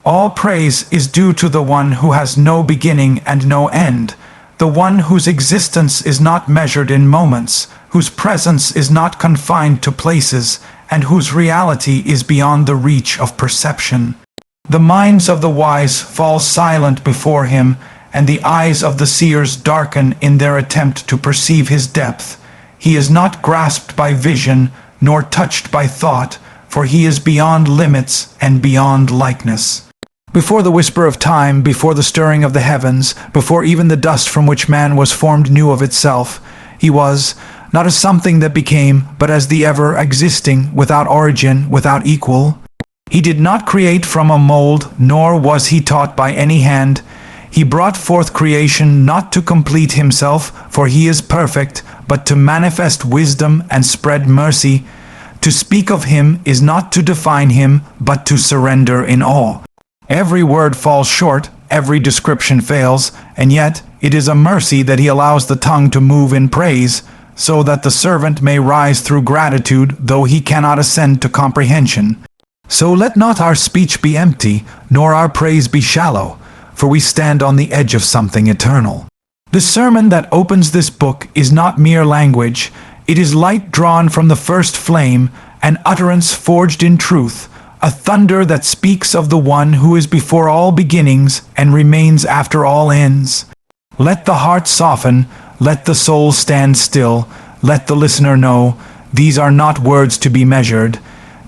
All praise is due to the one who has no beginning and no end, the one whose existence is not measured in moments, whose presence is not confined to places, and whose reality is beyond the reach of perception. The minds of the wise fall silent before him, and the eyes of the seers darken in their attempt to perceive his depth. He is not grasped by vision, nor touched by thought, for he is beyond limits and beyond likeness. Before the whisper of time, before the stirring of the heavens, before even the dust from which man was formed knew of itself, he was, not as something that became, but as the ever-existing, without origin, without equal. He did not create from a mold, nor was he taught by any hand. He brought forth creation not to complete himself, for he is perfect, but to manifest wisdom and spread mercy. To speak of him is not to define him, but to surrender in awe. Every word falls short, every description fails, and yet it is a mercy that he allows the tongue to move in praise, so that the servant may rise through gratitude, though he cannot ascend to comprehension. So let not our speech be empty, nor our praise be shallow, for we stand on the edge of something eternal. The sermon that opens this book is not mere language, it is light drawn from the first flame, an utterance forged in truth, a thunder that speaks of the one who is before all beginnings and remains after all ends. Let the heart soften, let the soul stand still, let the listener know, these are not words to be measured,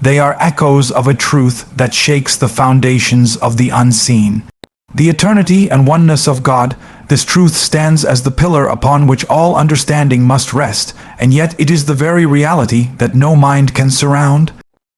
they are echoes of a truth that shakes the foundations of the unseen. The eternity and oneness of God, this truth stands as the pillar upon which all understanding must rest, and yet it is the very reality that no mind can surround.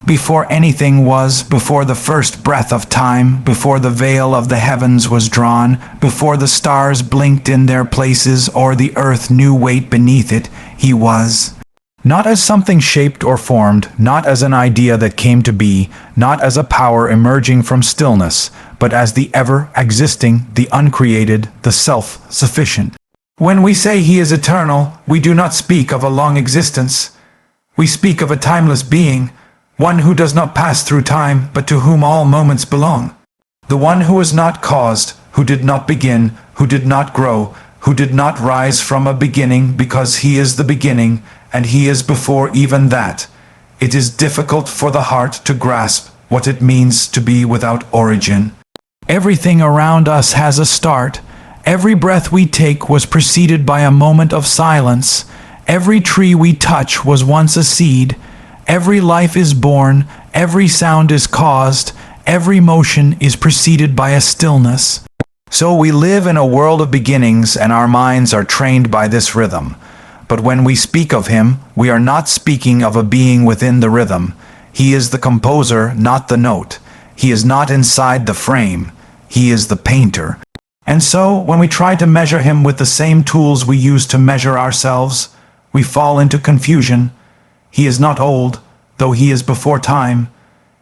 Before anything was, before the first breath of time, before the veil of the heavens was drawn, before the stars blinked in their places or the earth knew weight beneath it, he was. Not as something shaped or formed, not as an idea that came to be, not as a power emerging from stillness, but as the ever-existing, the uncreated, the self-sufficient. When we say he is eternal, we do not speak of a long existence. We speak of a timeless being, one who does not pass through time, but to whom all moments belong. The one who is not caused, who did not begin, who did not grow, who did not rise from a beginning, because he is the beginning, and he is before even that. It is difficult for the heart to grasp what it means to be without origin. Everything around us has a start. Every breath we take was preceded by a moment of silence. Every tree we touch was once a seed. Every life is born, every sound is caused, every motion is preceded by a stillness. So we live in a world of beginnings, and our minds are trained by this rhythm. But when we speak of him, we are not speaking of a being within the rhythm. He is the composer, not the note. He is not inside the frame. He is the painter. And so, when we try to measure him with the same tools we use to measure ourselves, we fall into confusion. He is not old, though he is before time.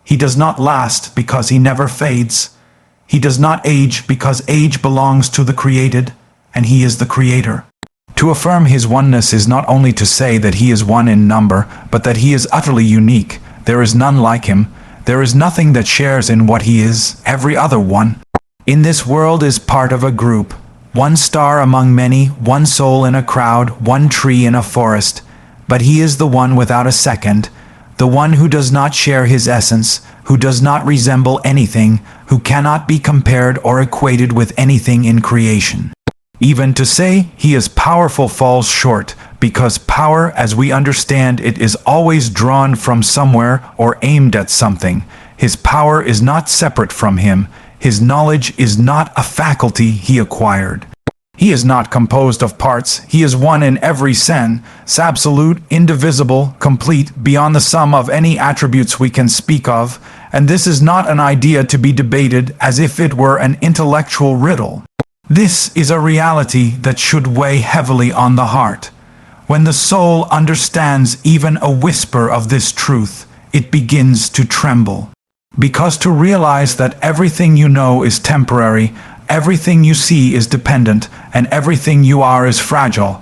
He does not last because he never fades. He does not age because age belongs to the created, and he is the creator. To affirm his oneness is not only to say that he is one in number, but that he is utterly unique. There is none like him. There is nothing that shares in what he is, every other one. In this world is part of a group, one star among many, one soul in a crowd, one tree in a forest. But he is the one without a second, the one who does not share his essence, who does not resemble anything, who cannot be compared or equated with anything in creation. Even to say he is powerful falls short, because power, as we understand it, is always drawn from somewhere or aimed at something. His power is not separate from him. His knowledge is not a faculty he acquired. He is not composed of parts. He is one in every sense, absolute, indivisible, complete, beyond the sum of any attributes we can speak of, and this is not an idea to be debated as if it were an intellectual riddle. This is a reality that should weigh heavily on the heart. When the soul understands even a whisper of this truth, it begins to tremble. Because to realize that everything you know is temporary, everything you see is dependent, and everything you are is fragile,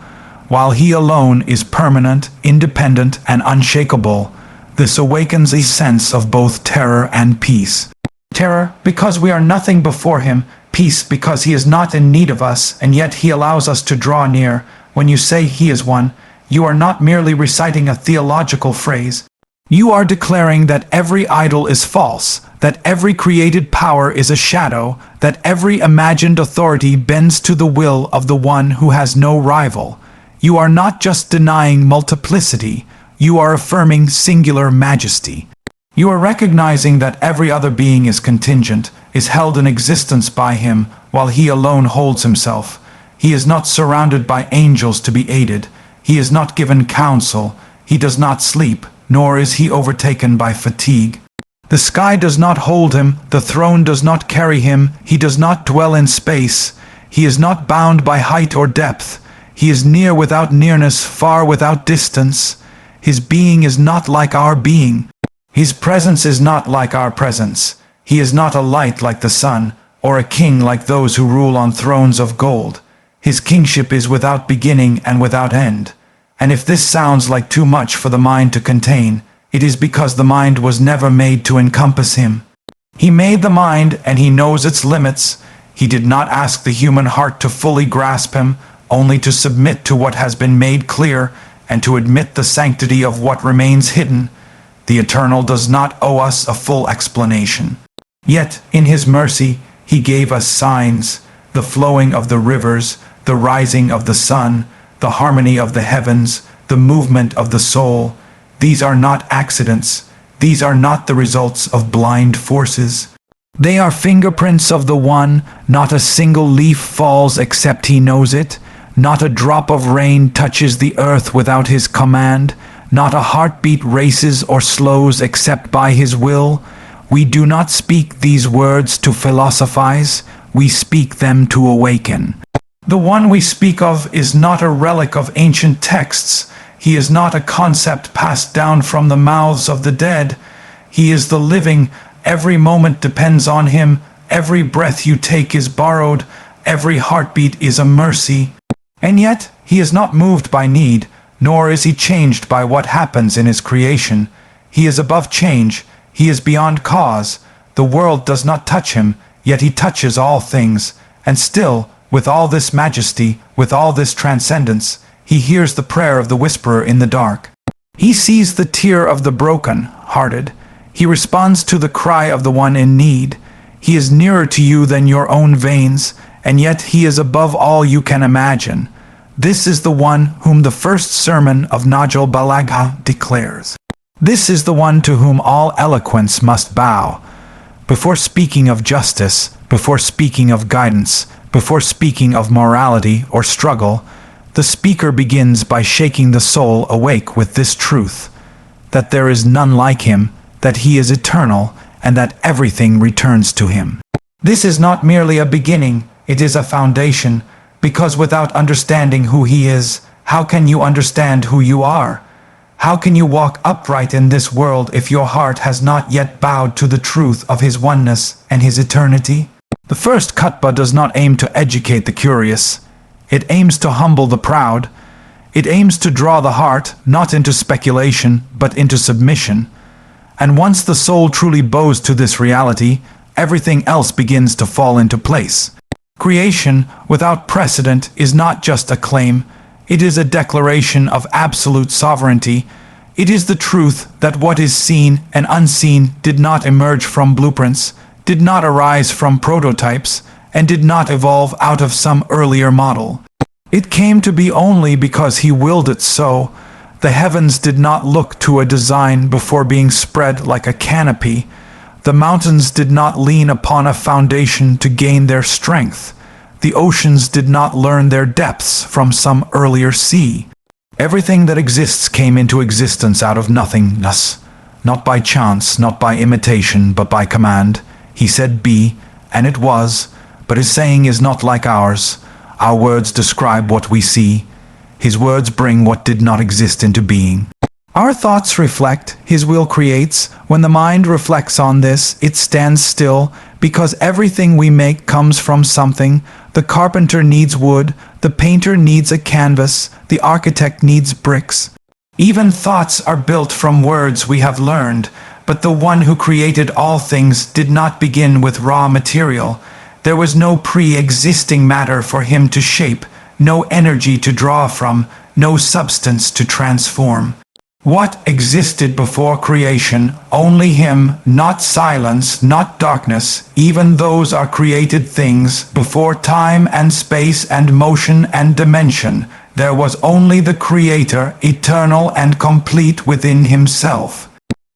while he alone is permanent, independent, and unshakable, this awakens a sense of both terror and peace. Terror, because we are nothing before him. Peace, because he is not in need of us, and yet he allows us to draw near. When you say he is one, you are not merely reciting a theological phrase. You are declaring that every idol is false, that every created power is a shadow, that every imagined authority bends to the will of the one who has no rival. You are not just denying multiplicity, you are affirming singular majesty. You are recognizing that every other being is contingent, is held in existence by him, while he alone holds himself. He is not surrounded by angels to be aided. He is not given counsel. He does not sleep, nor is he overtaken by fatigue. The sky does not hold him, the throne does not carry him, he does not dwell in space. He is not bound by height or depth. He is near without nearness, far without distance. His being is not like our being. His presence is not like our presence. He is not a light like the sun, or a king like those who rule on thrones of gold. His kingship is without beginning and without end. And if this sounds like too much for the mind to contain, it is because the mind was never made to encompass him. He made the mind, and he knows its limits. He did not ask the human heart to fully grasp him, only to submit to what has been made clear, and to admit the sanctity of what remains hidden. The Eternal does not owe us a full explanation. Yet, in his mercy, he gave us signs, the flowing of the rivers, the rising of the sun, the harmony of the heavens, the movement of the soul. These are not accidents. These are not the results of blind forces. They are fingerprints of the One. Not a single leaf falls except he knows it. Not a drop of rain touches the earth without his command. Not a heartbeat races or slows except by his will. We do not speak these words to philosophize. We speak them to awaken. The one we speak of is not a relic of ancient texts. He is not a concept passed down from the mouths of the dead. He is the living. Every moment depends on him. Every breath you take is borrowed. Every heartbeat is a mercy. And yet, he is not moved by need, nor is he changed by what happens in his creation. He is above change. He is beyond cause. The world does not touch him, yet he touches all things. And still, with all this majesty, with all this transcendence, he hears the prayer of the whisperer in the dark. He sees the tear of the broken-hearted. He responds to the cry of the one in need. He is nearer to you than your own veins, and yet he is above all you can imagine. This is the one whom the first sermon of Nahjul Balagha declares. This is the one to whom all eloquence must bow. Before speaking of justice, before speaking of guidance, before speaking of morality or struggle, the speaker begins by shaking the soul awake with this truth, that there is none like him, that he is eternal, and that everything returns to him. This is not merely a beginning, it is a foundation, because without understanding who he is, how can you understand who you are? How can you walk upright in this world if your heart has not yet bowed to the truth of his oneness and his eternity? The first khutbah does not aim to educate the curious. It aims to humble the proud. It aims to draw the heart, not into speculation, but into submission. And once the soul truly bows to this reality, everything else begins to fall into place. Creation, without precedent, is not just a claim. It is a declaration of absolute sovereignty. It is the truth that what is seen and unseen did not emerge from blueprints, did not arise from prototypes, and did not evolve out of some earlier model. It came to be only because he willed it so. The heavens did not look to a design before being spread like a canopy. The mountains did not lean upon a foundation to gain their strength. The oceans did not learn their depths from some earlier sea. Everything that exists came into existence out of nothingness, not by chance, not by imitation, but by command. He said be, and it was, but his saying is not like ours. Our words describe what we see. His words bring what did not exist into being. Our thoughts reflect, his will creates. When the mind reflects on this, it stands still, because everything we make comes from something. The carpenter needs wood, the painter needs a canvas, the architect needs bricks. Even thoughts are built from words we have learned, But the one who created all things did not begin with raw material. There was no pre-existing matter for him to shape, no energy to draw from, no substance to transform. What existed before creation? Only him, not silence, not darkness. Even those are created things. Before time and space and motion and dimension, there was only the Creator, eternal and complete within himself.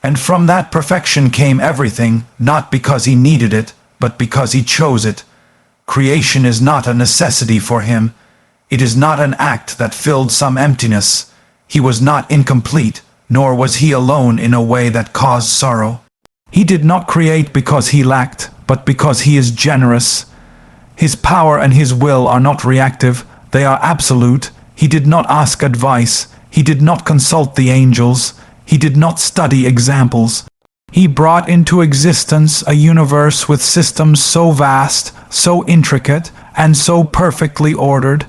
And from that perfection came everything, not because he needed it, but because he chose it. Creation is not a necessity for him. It is not an act that filled some emptiness. He was not incomplete, nor was he alone in a way that caused sorrow. He did not create because he lacked, but because he is generous. His power and his will are not reactive, they are absolute. He did not ask advice. He did not consult the angels. He did not study examples. He brought into existence a universe with systems so vast, so intricate, and so perfectly ordered,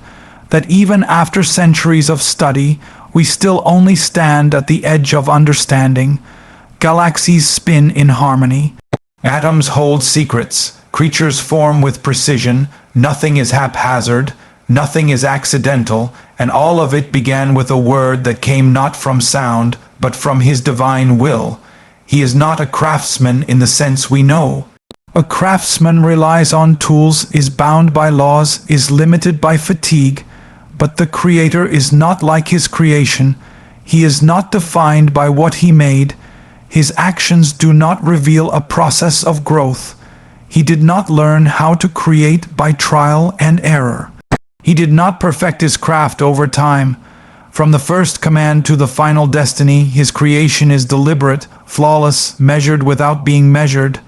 that even after centuries of study, we still only stand at the edge of understanding. Galaxies spin in harmony. Atoms hold secrets. Creatures form with precision. Nothing is haphazard. Nothing is accidental. And all of it began with a word that came not from sound, but from his divine will. He is not a craftsman in the sense we know. A craftsman relies on tools, is bound by laws, is limited by fatigue. But the Creator is not like his creation. He is not defined by what he made. His actions do not reveal a process of growth. He did not learn how to create by trial and error. He did not perfect his craft over time. From the first command to the final destiny, his creation is deliberate, flawless, measured without being measured.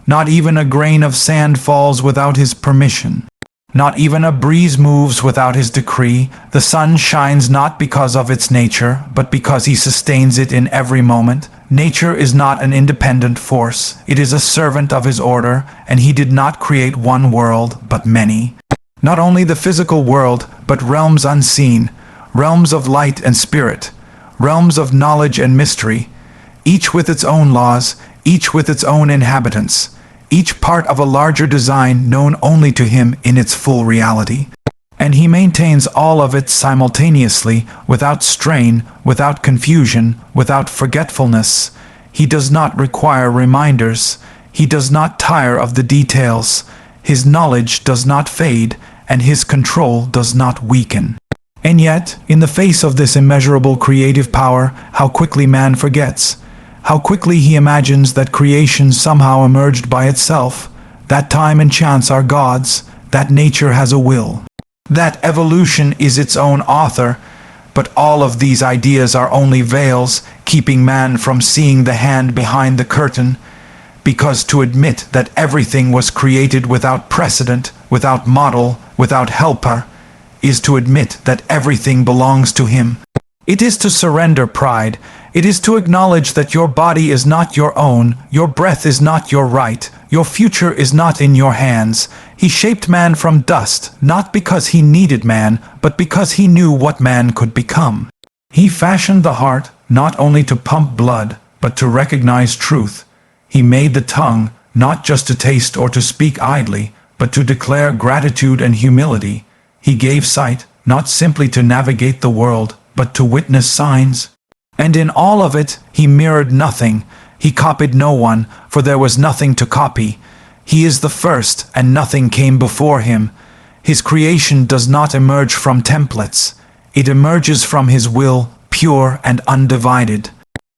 Not even a grain of sand falls without his permission. Not even a breeze moves without his decree. The sun shines not because of its nature, but because he sustains it in every moment. Nature is not an independent force. It is a servant of his order, and he did not create one world, but many. Not only the physical world, but realms unseen, realms of light and spirit, realms of knowledge and mystery, each with its own laws, each with its own inhabitants, each part of a larger design known only to him in its full reality. And he maintains all of it simultaneously, without strain, without confusion, without forgetfulness. He does not require reminders. He does not tire of the details. His knowledge does not fade, and his control does not weaken. And yet, in the face of this immeasurable creative power, how quickly man forgets. How quickly he imagines that creation somehow emerged by itself, that time and chance are God's, that nature has a will, that evolution is its own author. But all of these ideas are only veils, keeping man from seeing the hand behind the curtain, because to admit that everything was created without precedent, without model, without helper, is to admit that everything belongs to him. It is to surrender pride. It is to acknowledge that your body is not your own, your breath is not your right, your future is not in your hands. He shaped man from dust, not because he needed man, but because he knew what man could become. He fashioned the heart, not only to pump blood, but to recognize truth. He made the tongue, not just to taste or to speak idly, but to declare gratitude and humility. He gave sight, not simply to navigate the world, but to witness signs. And in all of it, he mirrored nothing. He copied no one, for there was nothing to copy. He is the first, and nothing came before him. His creation does not emerge from templates. It emerges from his will, pure and undivided.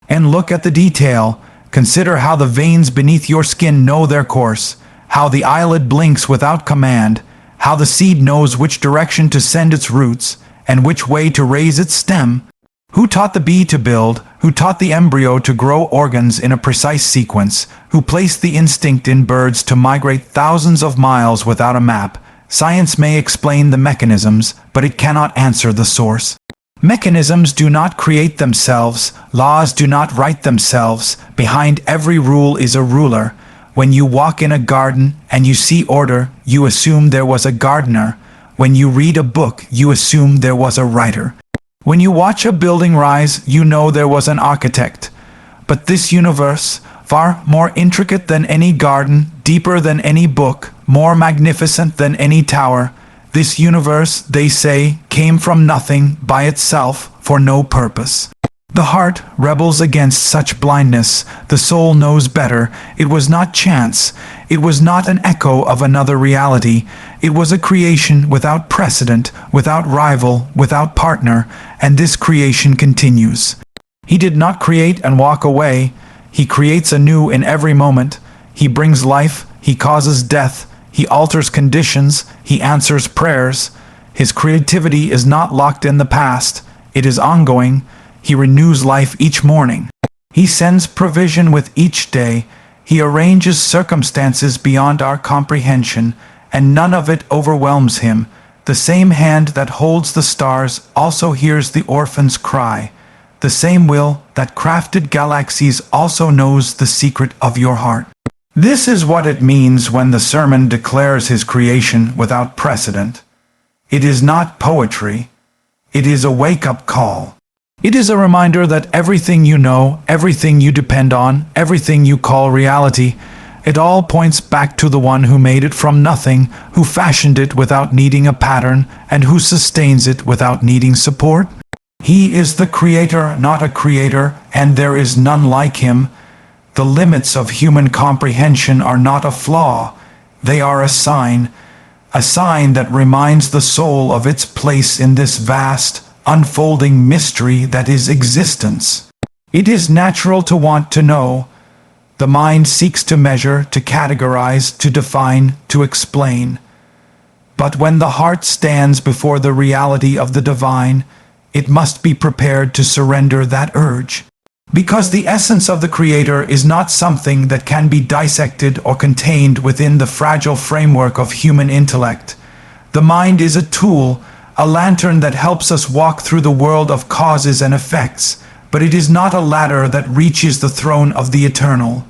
And look at the detail. Consider how the veins beneath your skin know their course, how the eyelid blinks without command, how the seed knows which direction to send its roots, and which way to raise its stem. Who taught the bee to build? Who taught the embryo to grow organs in a precise sequence? Who placed the instinct in birds to migrate thousands of miles without a map? Science may explain the mechanisms, but it cannot answer the source. Mechanisms do not create themselves. Laws do not write themselves. Behind every rule is a ruler. When you walk in a garden and you see order, you assume there was a gardener. When you read a book, you assume there was a writer. When you watch a building rise, you know there was an architect. But this universe, far more intricate than any garden, deeper than any book, more magnificent than any tower. This universe, they say, came from nothing, by itself, for no purpose. The heart rebels against such blindness. The soul knows better. It was not chance. It was not an echo of another reality. It was a creation without precedent, without rival, without partner, and this creation continues. He did not create and walk away. He creates anew in every moment. He brings life. He causes death. He alters conditions. He answers prayers. His creativity is not locked in the past. It is ongoing. He renews life each morning. He sends provision with each day. He arranges circumstances beyond our comprehension, and none of it overwhelms him. The same hand that holds the stars also hears the orphan's cry. The same will that crafted galaxies also knows the secret of your heart. This is what it means when the sermon declares his creation without precedent. It is not poetry. It is a wake-up call. It is a reminder that everything you know, everything you depend on, everything you call reality, it all points back to the one who made it from nothing, who fashioned it without needing a pattern, and who sustains it without needing support. He is the creator, not a creator, and there is none like him. The limits of human comprehension are not a flaw. They are a sign that reminds the soul of its place in this vast, unfolding mystery that is existence. It is natural to want to know. The mind seeks to measure, to categorize, to define, to explain. But when the heart stands before the reality of the divine, it must be prepared to surrender that urge. Because the essence of the Creator is not something that can be dissected or contained within the fragile framework of human intellect. The mind is a tool, a lantern that helps us walk through the world of causes and effects, but it is not a ladder that reaches the throne of the eternal.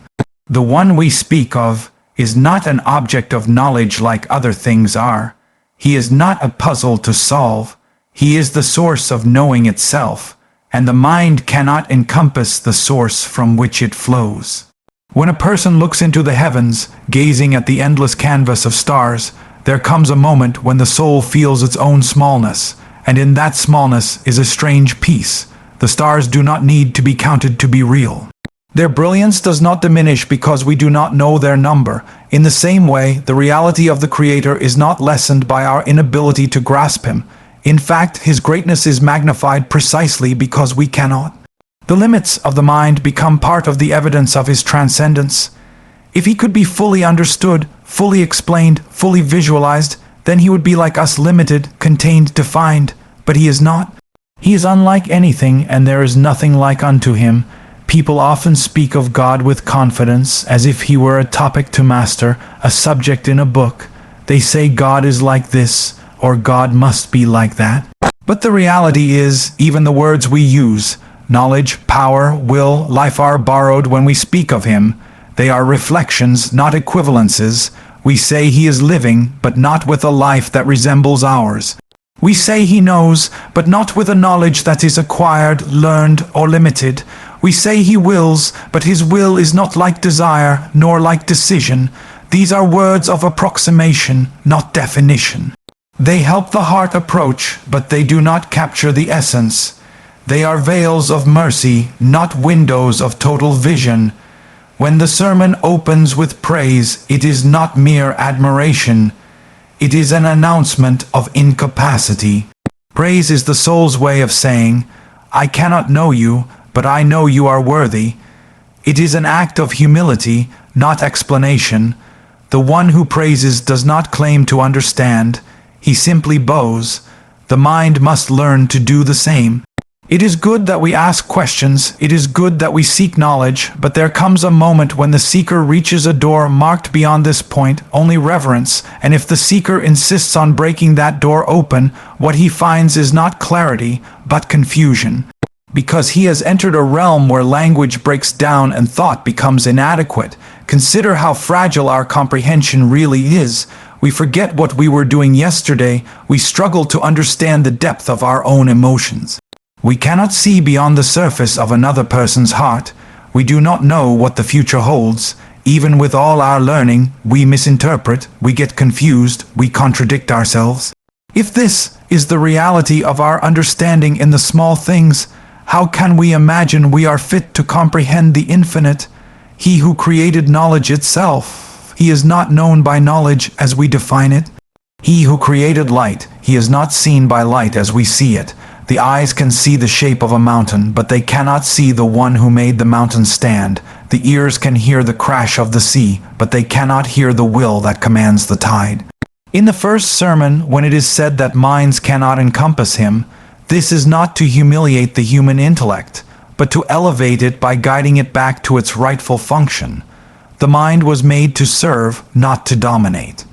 The one we speak of is not an object of knowledge like other things are. He is not a puzzle to solve. He is the source of knowing itself, and the mind cannot encompass the source from which it flows. When a person looks into the heavens, gazing at the endless canvas of stars, there comes a moment when the soul feels its own smallness, and in that smallness is a strange peace. The stars do not need to be counted to be real. Their brilliance does not diminish because we do not know their number. In the same way, the reality of the Creator is not lessened by our inability to grasp him. In fact, his greatness is magnified precisely because we cannot. The limits of the mind become part of the evidence of his transcendence. If he could be fully understood, fully explained, fully visualized, then he would be like us, limited, contained, defined. But he is not. He is unlike anything, and there is nothing like unto him. People often speak of God with confidence, as if he were a topic to master, a subject in a book. They say God is like this, or God must be like that. But the reality is, even the words we use, knowledge, power, will, life, are borrowed when we speak of him. They are reflections, not equivalences. We say he is living, but not with a life that resembles ours. We say he knows, but not with a knowledge that is acquired, learned, or limited. We say he wills, but his will is not like desire, nor like decision. These are words of approximation, not definition. They help the heart approach, but they do not capture the essence. They are veils of mercy, not windows of total vision. When the sermon opens with praise, it is not mere admiration. It is an announcement of incapacity. Praise is the soul's way of saying, I cannot know you, but I know you are worthy. It is an act of humility, not explanation. The one who praises does not claim to understand. He simply bows. The mind must learn to do the same. It is good that we ask questions, it is good that we seek knowledge, but there comes a moment when the seeker reaches a door marked beyond this point, only reverence, and if the seeker insists on breaking that door open, what he finds is not clarity, but confusion. Because he has entered a realm where language breaks down and thought becomes inadequate. Consider how fragile our comprehension really is. We forget what we were doing yesterday. We struggle to understand the depth of our own emotions. We cannot see beyond the surface of another person's heart. We do not know what the future holds. Even with all our learning, we misinterpret, we get confused, we contradict ourselves. If this is the reality of our understanding in the small things, how can we imagine we are fit to comprehend the infinite? He who created knowledge itself, he is not known by knowledge as we define it. He who created light, he is not seen by light as we see it. The eyes can see the shape of a mountain, but they cannot see the one who made the mountain stand. The ears can hear the crash of the sea, but they cannot hear the will that commands the tide. In the first sermon, when it is said that minds cannot encompass him, this is not to humiliate the human intellect, but to elevate it by guiding it back to its rightful function. The mind was made to serve, not to dominate.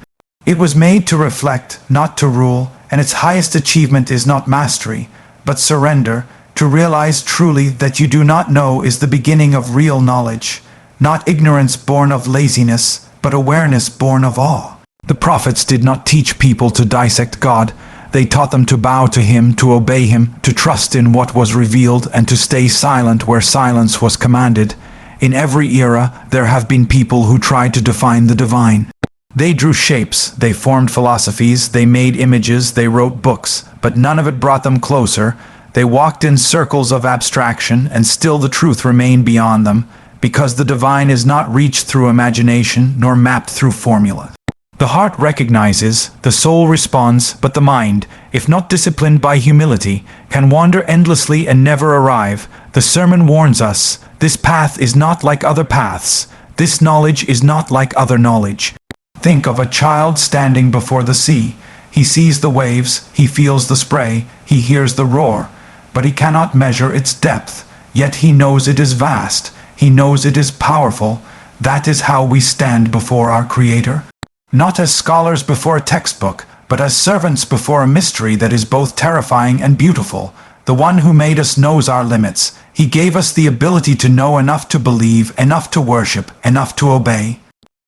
It was made to reflect, not to rule, and its highest achievement is not mastery, but surrender. To realize truly that you do not know is the beginning of real knowledge, not ignorance born of laziness, but awareness born of awe. The prophets did not teach people to dissect God. They taught them to bow to him, to obey him, to trust in what was revealed, and to stay silent where silence was commanded. In every era, there have been people who tried to define the divine. They drew shapes, they formed philosophies, they made images, they wrote books, but none of it brought them closer. They walked in circles of abstraction, and still the truth remained beyond them, because the divine is not reached through imagination, nor mapped through formula. The heart recognizes, the soul responds, but the mind, if not disciplined by humility, can wander endlessly and never arrive. The sermon warns us, this path is not like other paths. This knowledge is not like other knowledge. Think of a child standing before the sea. He sees the waves, he feels the spray, he hears the roar, but he cannot measure its depth. Yet he knows it is vast, he knows it is powerful. That is how we stand before our Creator. Not as scholars before a textbook, but as servants before a mystery that is both terrifying and beautiful. The one who made us knows our limits. He gave us the ability to know enough to believe, enough to worship, enough to obey,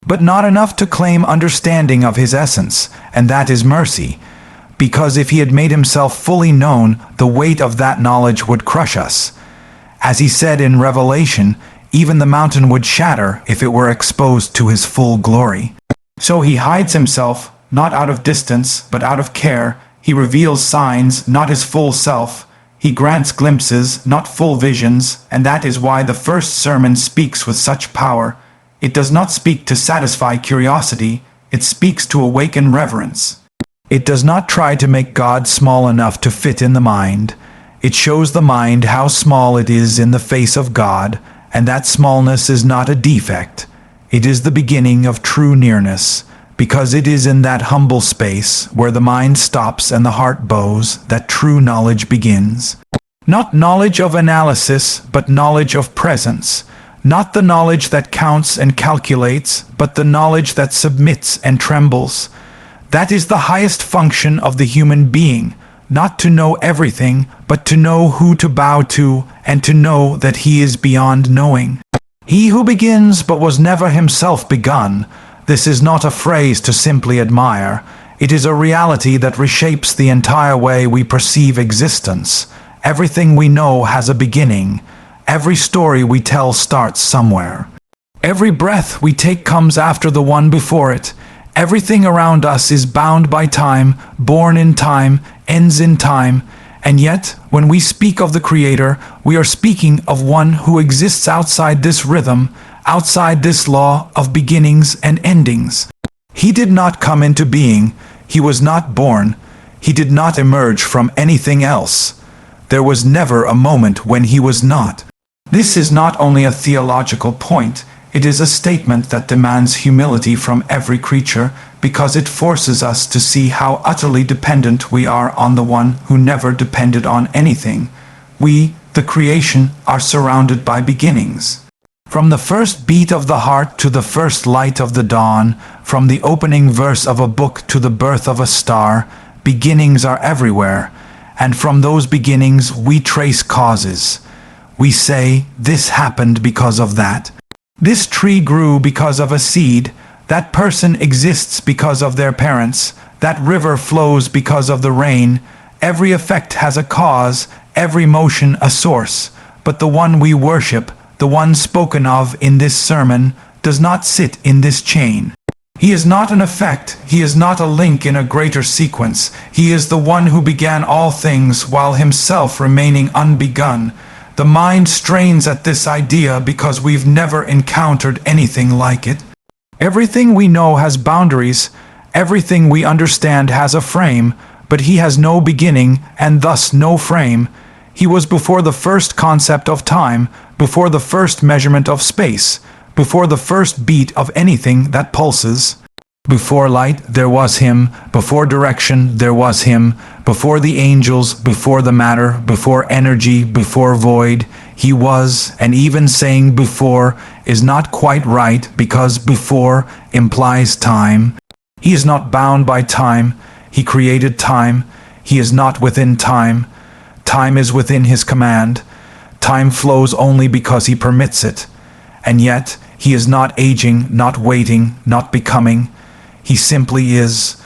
but not enough to claim understanding of his essence, and that is mercy. Because if he had made himself fully known, the weight of that knowledge would crush us. As he said in Revelation, even the mountain would shatter if it were exposed to his full glory. So he hides himself, not out of distance, but out of care. He reveals signs, not his full self. He grants glimpses, not full visions, and that is why the first sermon speaks with such power. It does not speak to satisfy curiosity, it speaks to awaken reverence. It does not try to make God small enough to fit in the mind. It shows the mind how small it is in the face of God, and that smallness is not a defect. It is the beginning of true nearness, because it is in that humble space where the mind stops and the heart bows that true knowledge begins. Not knowledge of analysis, but knowledge of presence. Not the knowledge that counts and calculates, but the knowledge that submits and trembles. That is the highest function of the human being, not to know everything, but to know who to bow to, and to know that he is beyond knowing. He who begins but was never himself begun. This is not a phrase to simply admire. It is a reality that reshapes the entire way we perceive existence. Everything we know has a beginning. Every story we tell starts somewhere. Every breath we take comes after the one before it. Everything around us is bound by time, born in time, ends in time. And yet, when we speak of the Creator, we are speaking of one who exists outside this rhythm, outside this law of beginnings and endings. He did not come into being. He was not born. He did not emerge from anything else. There was never a moment when he was not. This is not only a theological point, it is a statement that demands humility from every creature, because it forces us to see how utterly dependent we are on the one who never depended on anything. We, the creation, are surrounded by beginnings. From the first beat of the heart to the first light of the dawn, from the opening verse of a book to the birth of a star, beginnings are everywhere, and from those beginnings we trace causes. We say, this happened because of that. This tree grew because of a seed. That person exists because of their parents. That river flows because of the rain. Every effect has a cause, every motion a source. But the one we worship, the one spoken of in this sermon, does not sit in this chain. He is not an effect, he is not a link in a greater sequence. He is the one who began all things while himself remaining unbegun. The mind strains at this idea because we've never encountered anything like it. Everything we know has boundaries, everything we understand has a frame, but he has no beginning and thus no frame. He was before the first concept of time, before the first measurement of space, before the first beat of anything that pulses. Before light there was him, before direction there was him, before the angels, before the matter, before energy, before void, he was. And even saying before is not quite right because before implies time. He is not bound by time, he created time, he is not within time. Time is within his command. Time flows only because he permits it. And yet, he is not aging, not waiting, not becoming. He simply is.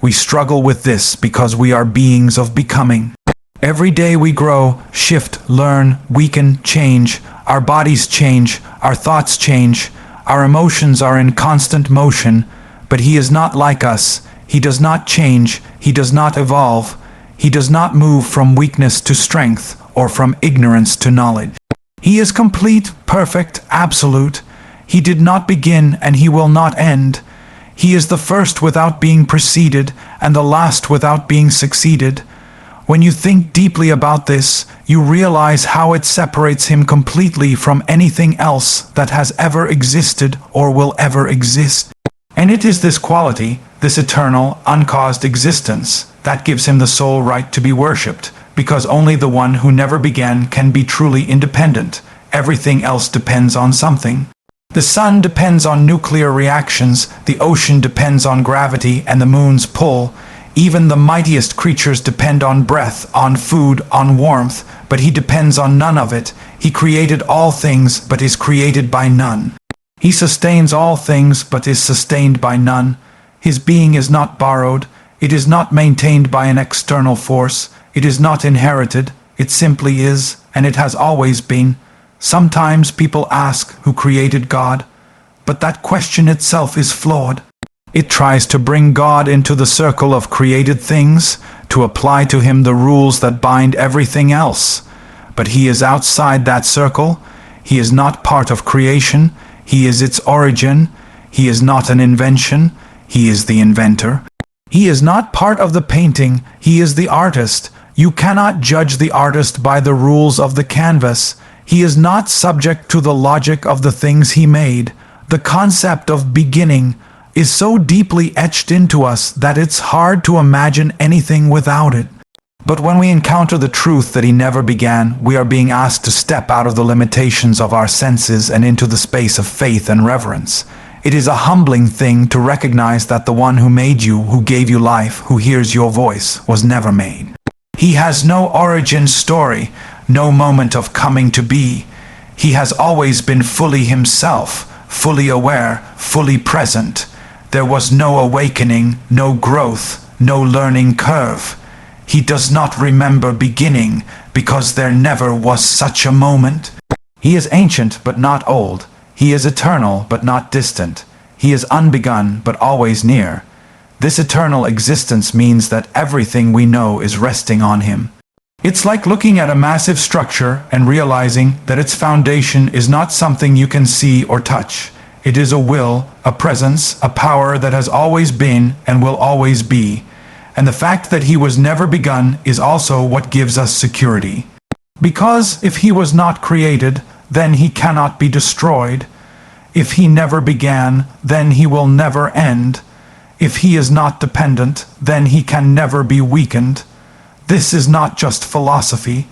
We struggle with this because we are beings of becoming. Every day we grow, shift, learn, weaken, change. Our bodies change, our thoughts change, our emotions are in constant motion. But he is not like us. He does not change, he does not evolve. He does not move from weakness to strength or from ignorance to knowledge. He is complete, perfect, absolute. He did not begin and he will not end. He is the first without being preceded and the last without being succeeded. When you think deeply about this, you realize how it separates him completely from anything else that has ever existed or will ever exist. And it is this quality, this eternal, uncaused existence, that gives him the sole right to be worshipped, because only the one who never began can be truly independent. Everything else depends on something. The sun depends on nuclear reactions, the ocean depends on gravity and the moon's pull. Even the mightiest creatures depend on breath, on food, on warmth, but he depends on none of it. He created all things, but is created by none. He sustains all things, but is sustained by none. His being is not borrowed. It is not maintained by an external force. It is not inherited. It simply is, and it has always been. Sometimes people ask who created God, but that question itself is flawed. It tries to bring God into the circle of created things, to apply to him the rules that bind everything else. But he is outside that circle. He is not part of creation. He is its origin. He is not an invention. He is the inventor. He is not part of the painting. He is the artist. You cannot judge the artist by the rules of the canvas. He is not subject to the logic of the things he made. The concept of beginning is so deeply etched into us that it's hard to imagine anything without it. But when we encounter the truth that he never began, we are being asked to step out of the limitations of our senses and into the space of faith and reverence. It is a humbling thing to recognize that the one who made you, who gave you life, who hears your voice, was never made. He has no origin story, no moment of coming to be. He has always been fully himself, fully aware, fully present. There was no awakening, no growth, no learning curve. He does not remember beginning, because there never was such a moment. He is ancient but not old. He is eternal but not distant. He is unbegun but always near. This eternal existence means that everything we know is resting on him. It's like looking at a massive structure and realizing that its foundation is not something you can see or touch. It is a will, a presence, a power that has always been and will always be. And the fact that he was never begun is also what gives us security. Because if he was not created, then he cannot be destroyed. If he never began, then he will never end. If he is not dependent, then he can never be weakened. This is not just philosophy,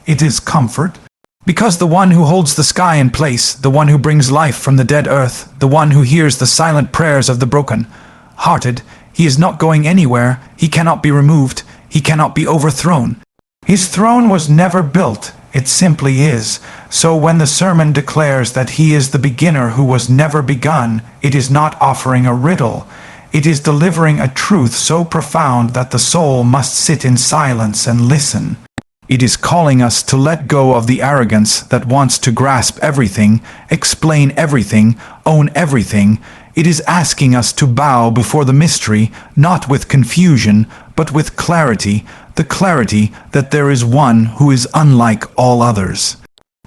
it is comfort. Because the one who holds the sky in place, the one who brings life from the dead earth, the one who hears the silent prayers of the broken-hearted, he is not going anywhere, he cannot be removed, he cannot be overthrown. His throne was never built, it simply is. So when the sermon declares that he is the beginner who was never begun, it is not offering a riddle. It is delivering a truth so profound that the soul must sit in silence and listen. It is calling us to let go of the arrogance that wants to grasp everything, explain everything, own everything. It is asking us to bow before the mystery, not with confusion, but with clarity, the clarity that there is one who is unlike all others.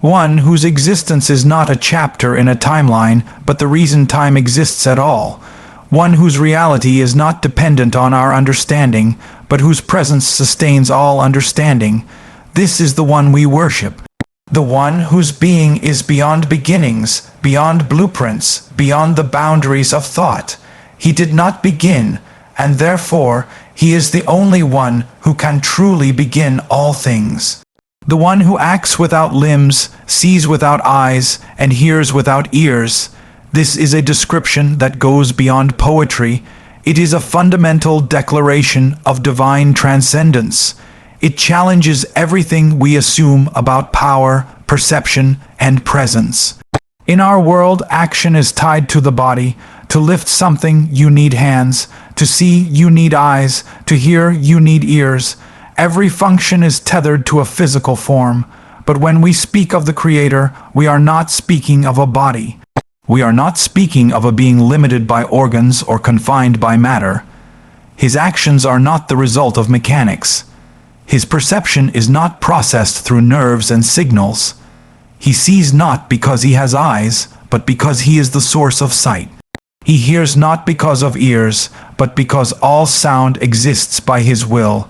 One whose existence is not a chapter in a timeline, but the reason time exists at all. One whose reality is not dependent on our understanding, but whose presence sustains all understanding. This is the one we worship. The one whose being is beyond beginnings, beyond blueprints, beyond the boundaries of thought. He did not begin, and therefore he is the only one who can truly begin all things. The one who acts without limbs, sees without eyes, and hears without ears. This is a description that goes beyond poetry. It is a fundamental declaration of divine transcendence. It challenges everything we assume about power, perception, and presence. In our world, action is tied to the body. To lift something, you need hands. To see, you need eyes. To hear, you need ears. Every function is tethered to a physical form. But when we speak of the Creator, we are not speaking of a body. We are not speaking of a being limited by organs or confined by matter. His actions are not the result of mechanics. His perception is not processed through nerves and signals. He sees not because he has eyes, but because he is the source of sight. He hears not because of ears, but because all sound exists by his will.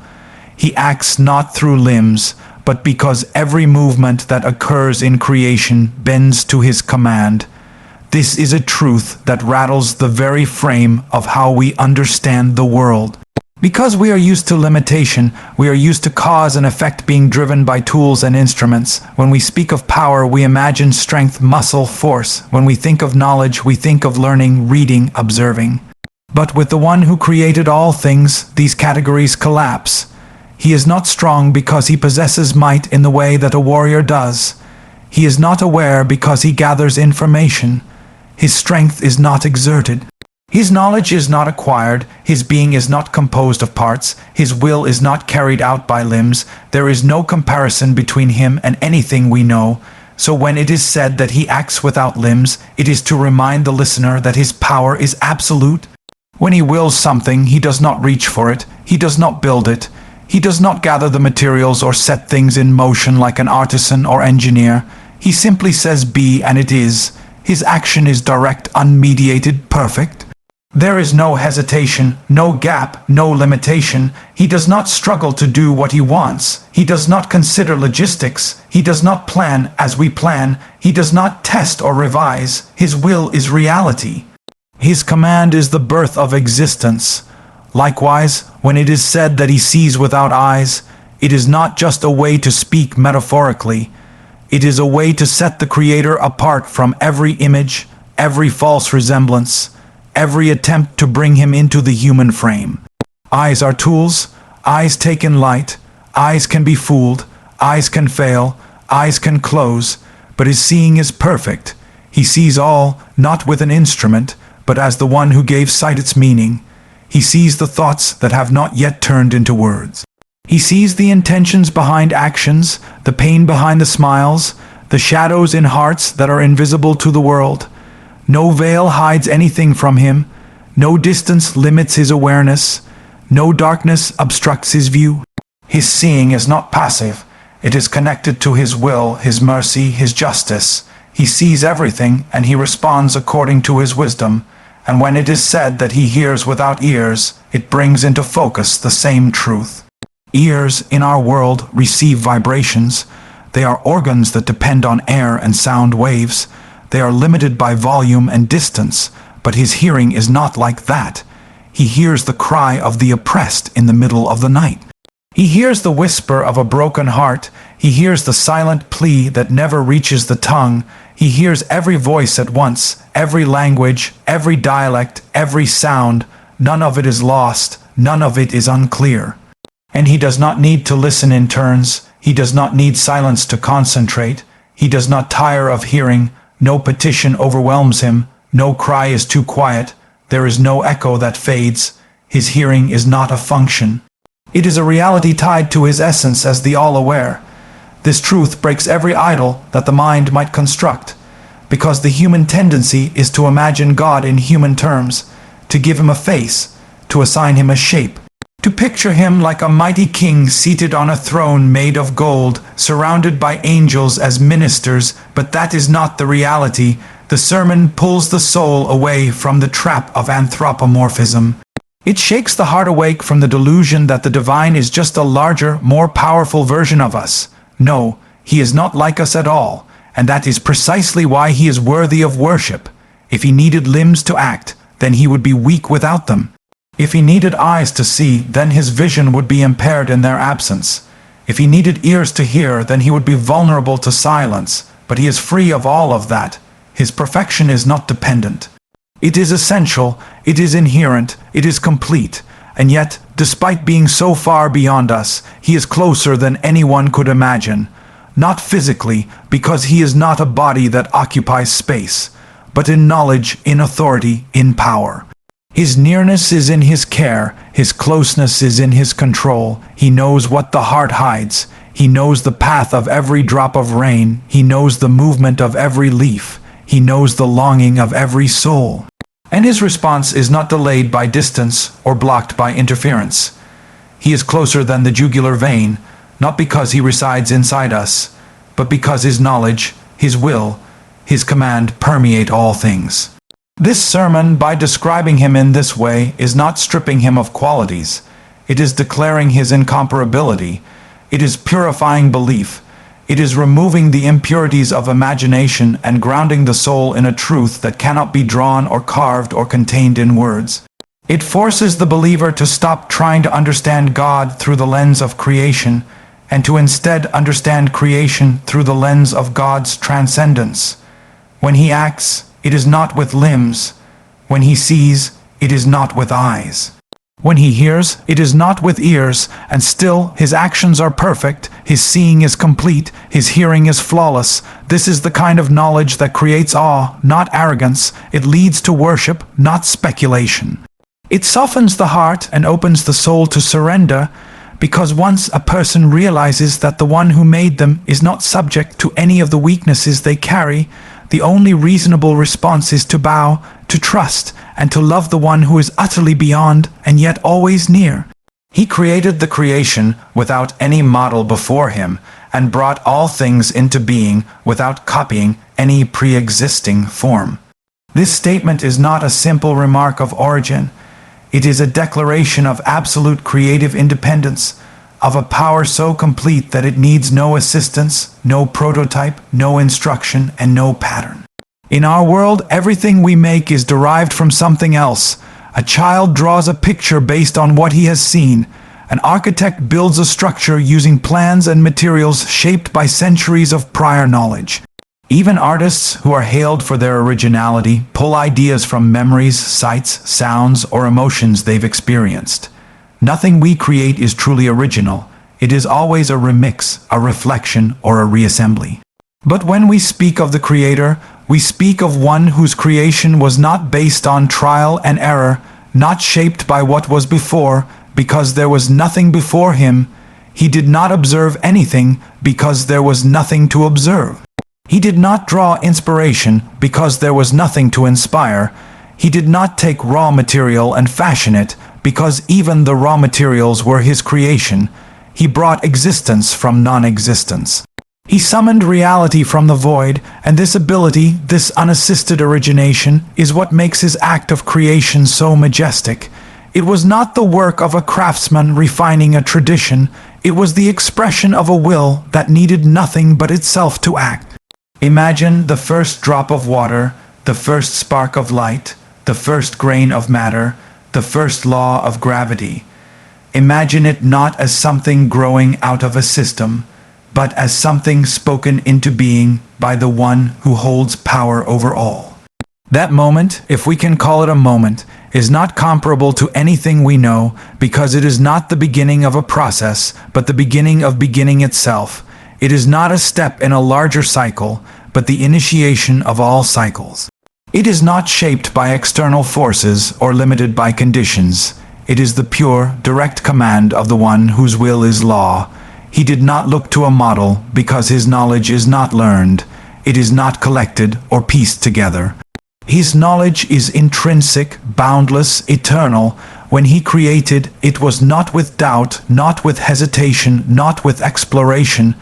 He acts not through limbs, but because every movement that occurs in creation bends to his command. This is a truth that rattles the very frame of how we understand the world. Because we are used to limitation, we are used to cause and effect being driven by tools and instruments. When we speak of power, we imagine strength, muscle, force. When we think of knowledge, we think of learning, reading, observing. But with the one who created all things, these categories collapse. He is not strong because he possesses might in the way that a warrior does. He is not aware because he gathers information. His strength is not exerted. His knowledge is not acquired, his being is not composed of parts, his will is not carried out by limbs. There is no comparison between him and anything we know. So when it is said that he acts without limbs, it is to remind the listener that his power is absolute. When he wills something, he does not reach for it, he does not build it. He does not gather the materials or set things in motion like an artisan or engineer. He simply says be, and it is. His action is direct, unmediated, perfect. There is no hesitation, no gap, no limitation. He does not struggle to do what he wants. He does not consider logistics. He does not plan as we plan. He does not test or revise. His will is reality. His command is the birth of existence. Likewise, when it is said that he sees without eyes, it is not just a way to speak metaphorically. It is a way to set the Creator apart from every image, every false resemblance, every attempt to bring him into the human frame. Eyes are tools. Eyes take in light. Eyes can be fooled. Eyes can fail. Eyes can close. But his seeing is perfect. He sees all, not with an instrument, but as the one who gave sight its meaning. He sees the thoughts that have not yet turned into words. He sees the intentions behind actions, the pain behind the smiles, the shadows in hearts that are invisible to the world. No veil hides anything from him. No distance limits his awareness. No darkness obstructs his view. His seeing is not passive. It is connected to his will, his mercy, his justice. He sees everything, and he responds according to his wisdom. And when it is said that he hears without ears, it brings into focus the same truth. Ears in our world receive vibrations. They are organs that depend on air and sound waves. They are limited by volume and distance, but his hearing is not like that. He hears the cry of the oppressed in the middle of the night. He hears the whisper of a broken heart. He hears the silent plea that never reaches the tongue. He hears every voice at once, every language, every dialect, every sound. None of it is lost, none of it is unclear. And he does not need to listen in turns. He does not need silence to concentrate. He does not tire of hearing. No petition overwhelms him. No cry is too quiet. There is no echo that fades. His hearing is not a function. It is a reality tied to his essence as the all-aware. This truth breaks every idol that the mind might construct, because the human tendency is to imagine God in human terms, to give him a face, to assign him a shape, to picture him like a mighty king seated on a throne made of gold, surrounded by angels as ministers, but that is not the reality. The sermon pulls the soul away from the trap of anthropomorphism. It shakes the heart awake from the delusion that the divine is just a larger, more powerful version of us. No, he is not like us at all, and that is precisely why he is worthy of worship. If he needed limbs to act, then he would be weak without them. If he needed eyes to see, then his vision would be impaired in their absence. If he needed ears to hear, then he would be vulnerable to silence. But he is free of all of that. His perfection is not dependent. It is essential, it is inherent, it is complete. And yet, despite being so far beyond us, he is closer than anyone could imagine. Not physically, because he is not a body that occupies space, but in knowledge, in authority, in power. His nearness is in his care, his closeness is in his control. He knows what the heart hides. He knows the path of every drop of rain. He knows the movement of every leaf. He knows the longing of every soul. And his response is not delayed by distance or blocked by interference. He is closer than the jugular vein, not because he resides inside us, but because his knowledge, his will, his command permeate all things. This sermon, by describing him in this way, is not stripping him of qualities. It is declaring his incomparability. It is purifying belief. It is removing the impurities of imagination and grounding the soul in a truth that cannot be drawn or carved or contained in words. It forces the believer to stop trying to understand God through the lens of creation, and to instead understand creation through the lens of God's transcendence. When he acts, it is not with limbs. When he sees, it is not with eyes. When he hears, it is not with ears, and still his actions are perfect, his seeing is complete, his hearing is flawless. This is the kind of knowledge that creates awe, not arrogance. It leads to worship, not speculation. It softens the heart and opens the soul to surrender, because once a person realizes that the one who made them is not subject to any of the weaknesses they carry, the only reasonable response is to bow, to trust, and to love the one who is utterly beyond and yet always near. He created the creation without any model before him, and brought all things into being without copying any pre-existing form. This statement is not a simple remark of origin. It is a declaration of absolute creative independence, of a power so complete that it needs no assistance, no prototype, no instruction, and no pattern. In our world, everything we make is derived from something else. A child draws a picture based on what he has seen. An architect builds a structure using plans and materials shaped by centuries of prior knowledge. Even artists, who are hailed for their originality, pull ideas from memories, sights, sounds, or emotions they've experienced. Nothing we create is truly original. It is always a remix, a reflection, or a reassembly. But when we speak of the Creator, we speak of one whose creation was not based on trial and error, not shaped by what was before, because there was nothing before him. He did not observe anything, because there was nothing to observe. He did not draw inspiration, because there was nothing to inspire. He did not take raw material and fashion it, because even the raw materials were his creation. He brought existence from non-existence. He summoned reality from the void, and this ability, this unassisted origination, is what makes his act of creation so majestic. It was not the work of a craftsman refining a tradition. It was the expression of a will that needed nothing but itself to act. Imagine the first drop of water, the first spark of light, the first grain of matter, the first law of gravity. Imagine it not as something growing out of a system, but as something spoken into being by the one who holds power over all. That moment, if we can call it a moment, is not comparable to anything we know, because it is not the beginning of a process, but the beginning of beginning itself. It is not a step in a larger cycle, but the initiation of all cycles. It is not shaped by external forces or limited by conditions. It is the pure, direct command of the one whose will is law. He did not look to a model because his knowledge is not learned. It is not collected or pieced together. His knowledge is intrinsic, boundless, eternal. When he created, it was not with doubt, not with hesitation, not with exploration.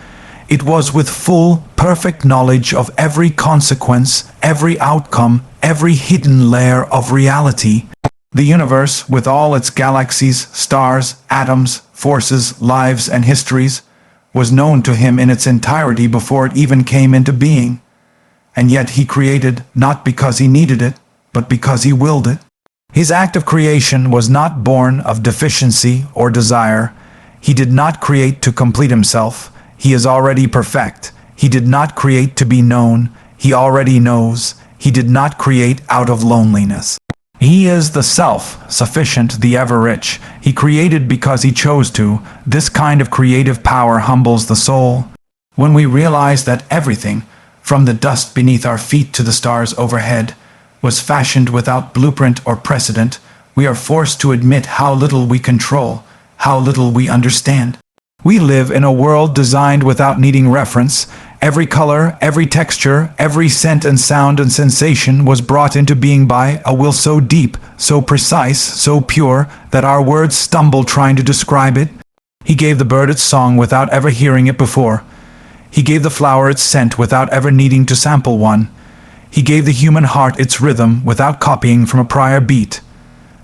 It was with full, perfect knowledge of every consequence, every outcome, every hidden layer of reality. The universe, with all its galaxies, stars, atoms, forces, lives, and histories, was known to him in its entirety before it even came into being. And yet he created not because he needed it, but because he willed it. His act of creation was not born of deficiency or desire. He did not create to complete himself. He is already perfect. He did not create to be known. He already knows. He did not create out of loneliness. He is the self-sufficient, the ever-rich. He created because he chose to. This kind of creative power humbles the soul. When we realize that everything, from the dust beneath our feet to the stars overhead, was fashioned without blueprint or precedent, we are forced to admit how little we control, how little we understand. We live in a world designed without needing reference. Every color, every texture, every scent and sound and sensation was brought into being by a will so deep, so precise, so pure, that our words stumble trying to describe it. He gave the bird its song without ever hearing it before. He gave the flower its scent without ever needing to sample one. He gave the human heart its rhythm without copying from a prior beat.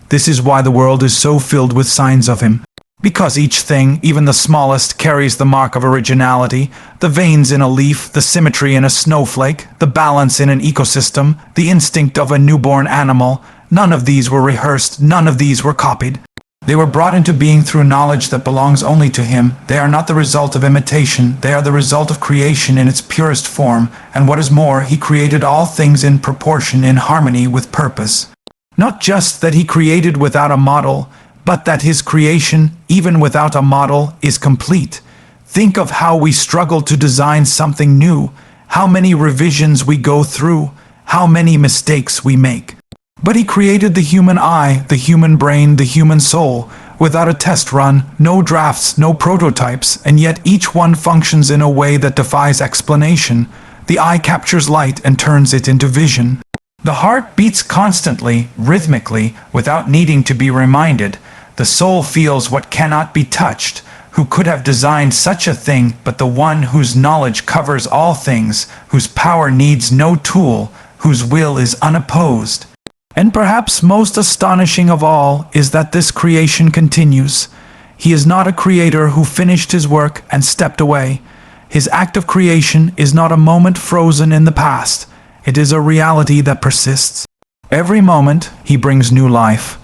This is why the world is so filled with signs of him. Because each thing, even the smallest, carries the mark of originality, the veins in a leaf, the symmetry in a snowflake, the balance in an ecosystem, the instinct of a newborn animal. None of these were rehearsed, none of these were copied. They were brought into being through knowledge that belongs only to him. They are not the result of imitation, they are the result of creation in its purest form, and what is more, he created all things in proportion, in harmony with purpose. Not just that he created without a model, but that his creation, even without a model, is complete. Think of how we struggle to design something new, how many revisions we go through, how many mistakes we make. But he created the human eye, the human brain, the human soul, without a test run, no drafts, no prototypes, and yet each one functions in a way that defies explanation. The eye captures light and turns it into vision. The heart beats constantly, rhythmically, without needing to be reminded. The soul feels what cannot be touched. Who could have designed such a thing but the one whose knowledge covers all things, whose power needs no tool, whose will is unopposed? And perhaps most astonishing of all is that this creation continues. He is not a creator who finished his work and stepped away. His act of creation is not a moment frozen in the past. It is a reality that persists. Every moment he brings new life.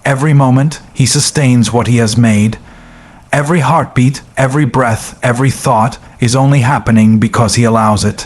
Every moment he sustains what he has made. Every heartbeat, every breath, every thought is only happening because he allows it.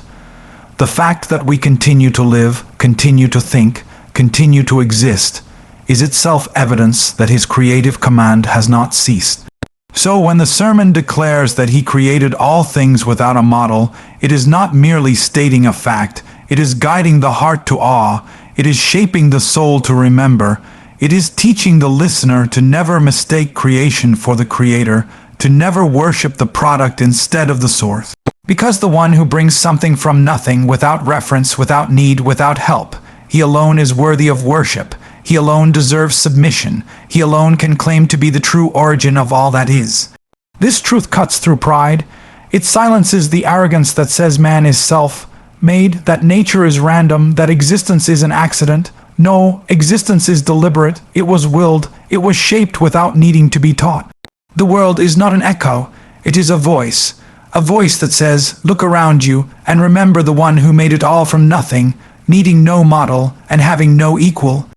The fact that we continue to live, continue to think, continue to exist, is itself evidence that his creative command has not ceased. So when the sermon declares that he created all things without a model, it is not merely stating a fact, it is guiding the heart to awe, it is shaping the soul to remember, it is teaching the listener to never mistake creation for the creator, to never worship the product instead of the source. Because the one who brings something from nothing, without reference, without need, without help, he alone is worthy of worship. He alone deserves submission. He alone can claim to be the true origin of all that is. This truth cuts through pride. It silences the arrogance that says man is self-made, that nature is random, that existence is an accident. No, existence is deliberate. It was willed. It was shaped without needing to be taught. The world is not an echo. It is a voice that says, look around you and remember the one who made it all from nothing, needing no model and having no equal.